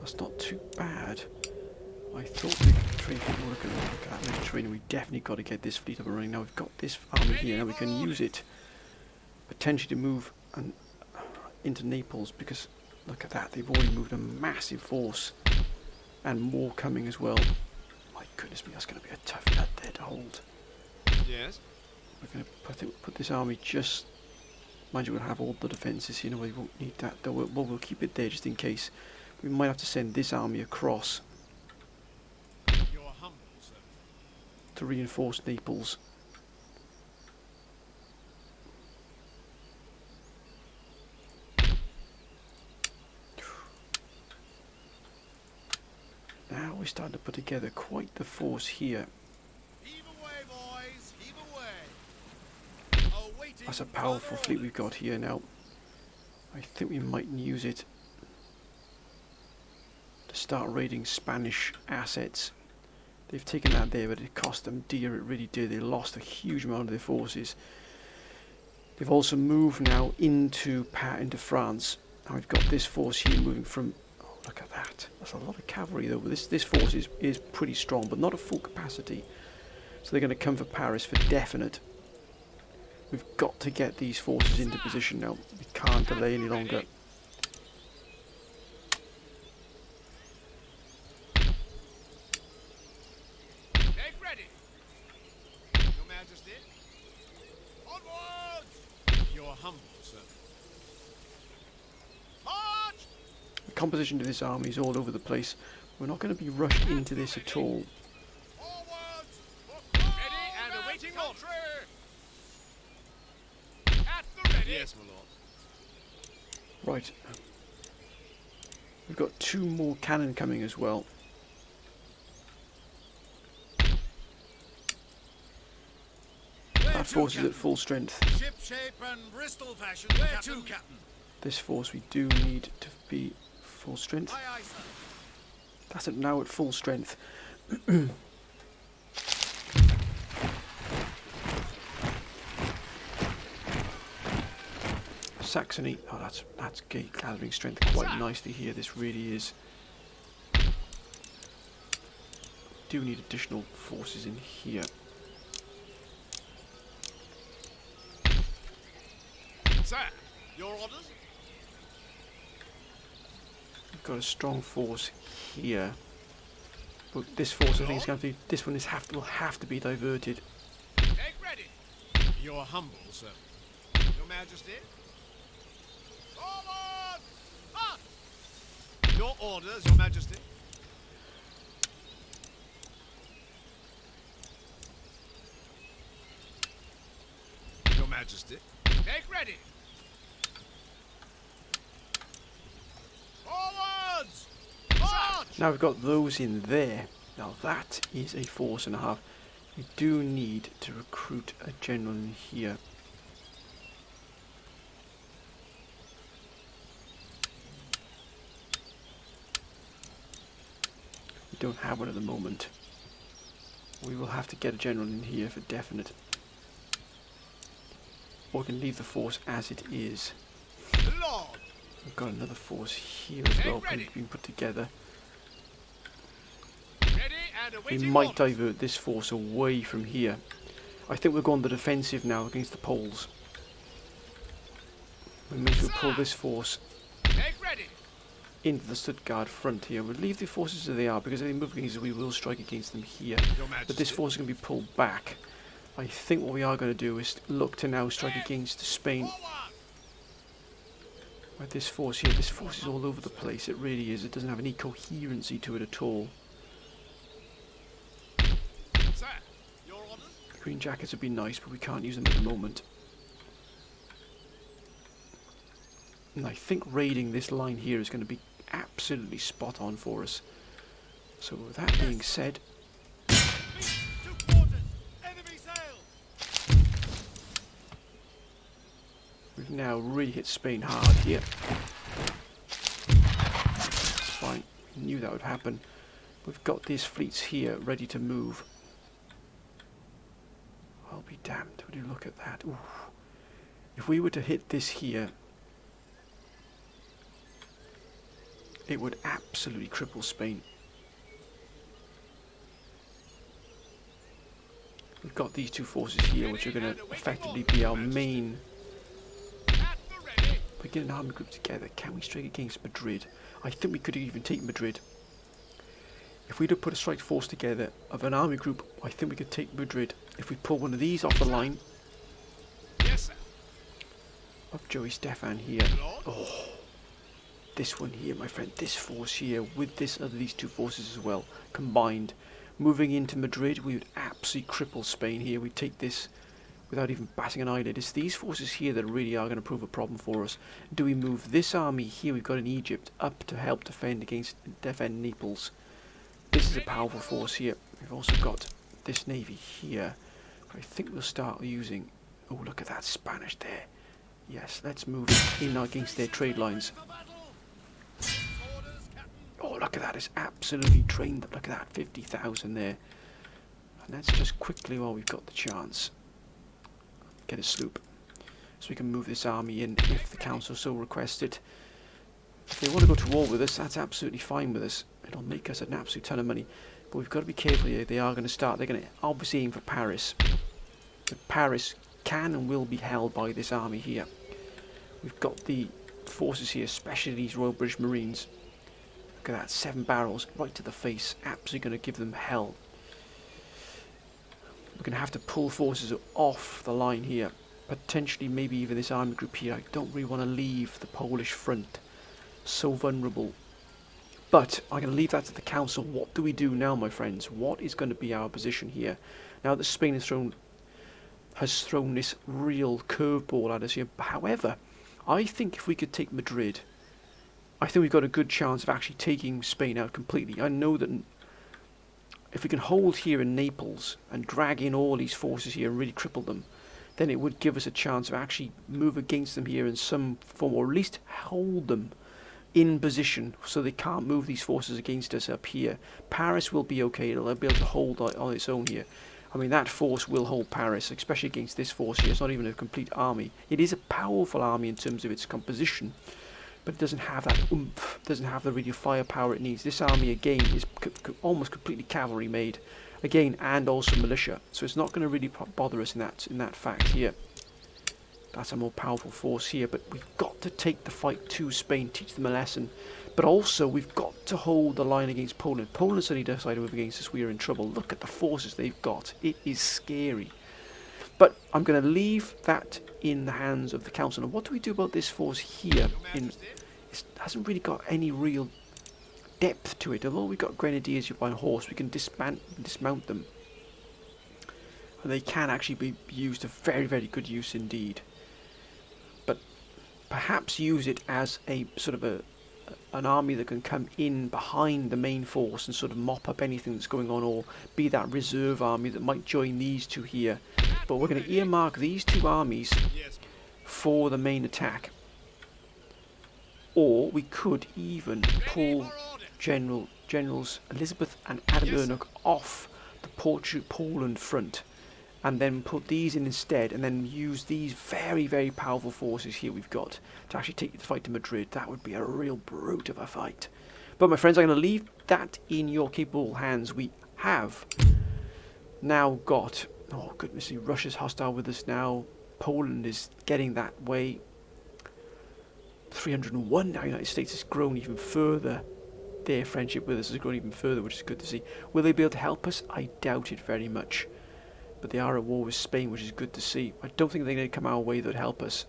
That's not too bad. I thought we could train people looking at that Mediterranean. We definitely got to get this fleet up and running. Now we've got this army here, now we can use it potentially to move into Naples, because look at that, they've already moved a massive force and more coming as well. My goodness me, that's going to be a tough nut there to hold. Yes. We're going to put this army just... Mind you, we'll have all the defences here, we won't need that, though we'll keep it there just in case. We might have to send this army across You're humble, sir. to reinforce Naples. Now we're starting to put together quite the force here. Heave away, boys. Heave away. Awaiting That's a powerful fleet we've got here now. I think we might use it to start raiding Spanish assets. They've taken that there, but it cost them dear, it really did. They lost a huge amount of their forces. They've also moved now into France. Now we've got this force here moving from... Oh, look at that. That's a lot of cavalry though. This force is pretty strong, but not at full capacity. So they're going to come for Paris for definite. We've got to get these forces into position now. We can't delay any longer. Make ready. Your Majesty. Onwards! Your humble servant. March! The composition of this army is all over the place. We're not going to be rushed into this at all. Forwards! Ready and awaiting orders. At the ready. Yes, my lord. Right. We've got 2 more cannon coming as well. That force is at full strength. Ship shape and Bristol fashion. Where to, Captain? This force we do need to be full strength. Aye, aye, sir. That's it now at full strength. Saxony. Oh, that's gathering strength quite nicely here. This really is. Do need additional forces in here. Sir, your orders? We've got a strong force here, but this force I think is going to be. This one will have to be diverted. Make ready. Your humble servant. Your Majesty. Forward! March! Your orders, Your Majesty. Your Majesty. Make ready. Forwards! March! Now we've got those in there. Now that is a force and a half. We do need to recruit a general in here. We don't have one at the moment. We will have to get a general in here for definite. Or we can leave the force as it is. Lord! We've got another force here as well being put together. Ready and We awaiting might orders. divert this force away from here. I think we're going the defensive now against the Poles. We may as well pull this force Make ready. into the Stuttgart front here. We'll leave the forces as they are because if they move against us, we will strike against them here. Your Majesty. But this force is going to be pulled back. I think what we are going to do is look to now strike against Spain. Forward! With this force here, this force is all over the place. It really is. It doesn't have any coherency to it at all. Sir, your orders? Green jackets would be nice, but we can't use them at the moment. And I think raiding this line here is going to be absolutely spot on for us. So with that being said, To quarters! Enemy sail! we've now really hit Spain hard here. That's fine. We knew that would happen. We've got these fleets here ready to move. I'll be damned. Would you look at that? Ooh. If we were to hit this here, it would absolutely cripple Spain. We've got these 2 forces here which are going to effectively be our main. At the ready. If we get an army group together, can we strike against Madrid? I think we could even take Madrid. If we'd have put a strike force together of an army group, I think we could take Madrid. If we pull one of these off the line, Yes, sir. of Joey Stefan here. Lord? Oh, this one here, my friend, this force here with these 2 forces as well, combined, moving into Madrid, we would absolutely cripple Spain here. We'd take this without even batting an eyelid. It's these forces here that really are going to prove a problem for us. Do we move this army here we've got in Egypt up to help defend Naples? This is a powerful force here. We've also got this navy here. But I think we'll start using... Oh, look at that Spanish there. Yes, let's move in against their trade lines. Oh, look at that. It's absolutely trained. Look at that. 50,000 there. And let's just quickly, while we've got the chance, get a sloop. So we can move this army in if the council so requested. If they want to go to war with us, that's absolutely fine with us. It'll make us an absolute ton of money. But we've got to be careful here. They are going to start. They're going to obviously aim for Paris. But Paris can and will be held by this army here. We've got the forces here, especially these Royal British Marines. Look at that, 7 barrels right to the face. Absolutely going to give them hell. We're going to have to pull forces off the line here. Potentially maybe even this army group here. I don't really want to leave the Polish front so vulnerable. But I'm going to leave that to the council. What do we do now, my friends? What is going to be our position here? Now that Spain has thrown this real curveball at us here. However, I think if we could take Madrid, I think we've got a good chance of actually taking Spain out completely. I know that if we can hold here in Naples and drag in all these forces here and really cripple them, then it would give us a chance of actually move against them here in some form, or at least hold them in position so they can't move these forces against us up here. Paris will be okay. It'll be able to hold on its own here. I mean, that force will hold Paris, especially against this force here. It's not even a complete army. It is a powerful army in terms of its composition, but it doesn't have that oomph, doesn't have the radio firepower it needs. This army, again, is almost completely cavalry made, again, and also militia. So it's not going to really bother us in that fact here. That's a more powerful force here, but we've got to take the fight to Spain, teach them a lesson. But also, we've got to hold the line against Poland. Poland suddenly decided to move against us. We are in trouble. Look at the forces they've got. It is scary. But I'm going to leave that in the hands of the council. And what do we do about this force here? It hasn't really got any real depth to it. Although we've got grenadiers by horse, we can dismount them. And they can actually be used to very, very good use indeed. But perhaps use it as a sort of an army that can come in behind the main force and sort of mop up anything that's going on, or be that reserve army that might join these two here. But we're going to earmark these two armies for the main attack. Or we could even pull Generals Elizabeth and Adam Ernoch off the Poland front, and then put these in instead, and then use these very, very powerful forces here we've got to actually take the fight to Madrid. That would be a real brute of a fight. But my friends, I'm going to leave that in your capable hands. We have now got, oh goodness me, Russia's hostile with us now. Poland is getting that way. 301 now. United States has grown even further. Their friendship with us has grown even further, which is good to see. Will they be able to help us? I doubt it very much. But they are at war with Spain, which is good to see. I don't think they're going to come our way that would help us.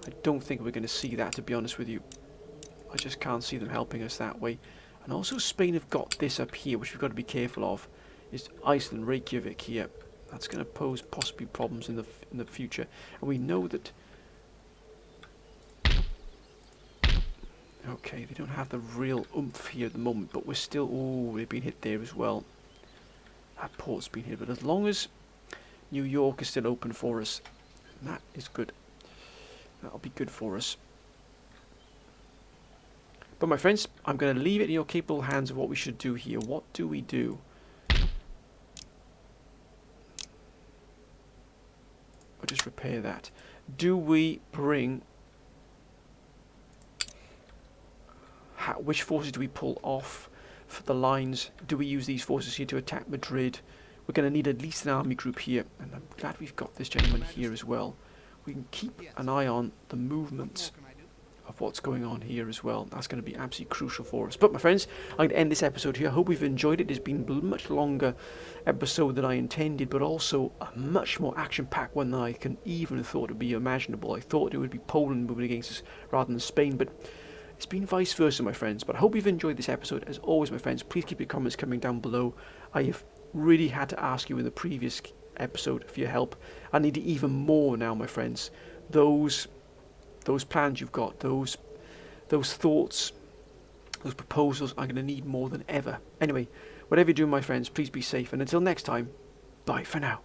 I don't think we're going to see that, to be honest with you. I just can't see them helping us that way. And also Spain have got this up here, which we've got to be careful of. Is Iceland, Reykjavik here. That's going to pose possibly problems in the future. And we know that... Okay, they don't have the real oomph here at the moment, but we're still... Oh, they've been hit there as well. That port's been hit, but as long as New York is still open for us, that is good. That'll be good for us. But my friends, I'm going to leave it in your capable hands of what we should do here. What do we do? I'll just repair that. Do we bring... Which forces do we pull off for the lines? Do we use these forces here to attack Madrid? We're going to need at least an army group here, and I'm glad we've got this gentleman here as well. We can keep an eye on the movements of what's going on here as well. That's going to be absolutely crucial for us. But my friends, I'm going to end this episode here. I hope you've enjoyed it. It's been a much longer episode than I intended, but also a much more action-packed one than I can even have thought would be imaginable. I thought it would be Poland moving against us rather than Spain, but it's been vice versa, my friends. But I hope you've enjoyed this episode. As always, my friends, please keep your comments coming down below. I have really had to ask you in the previous episode for your help. I need it even more now, my friends. Those plans you've got, those thoughts, those proposals, I'm going to need more than ever. Anyway, whatever you do, my friends, please be safe. And until next time, bye for now.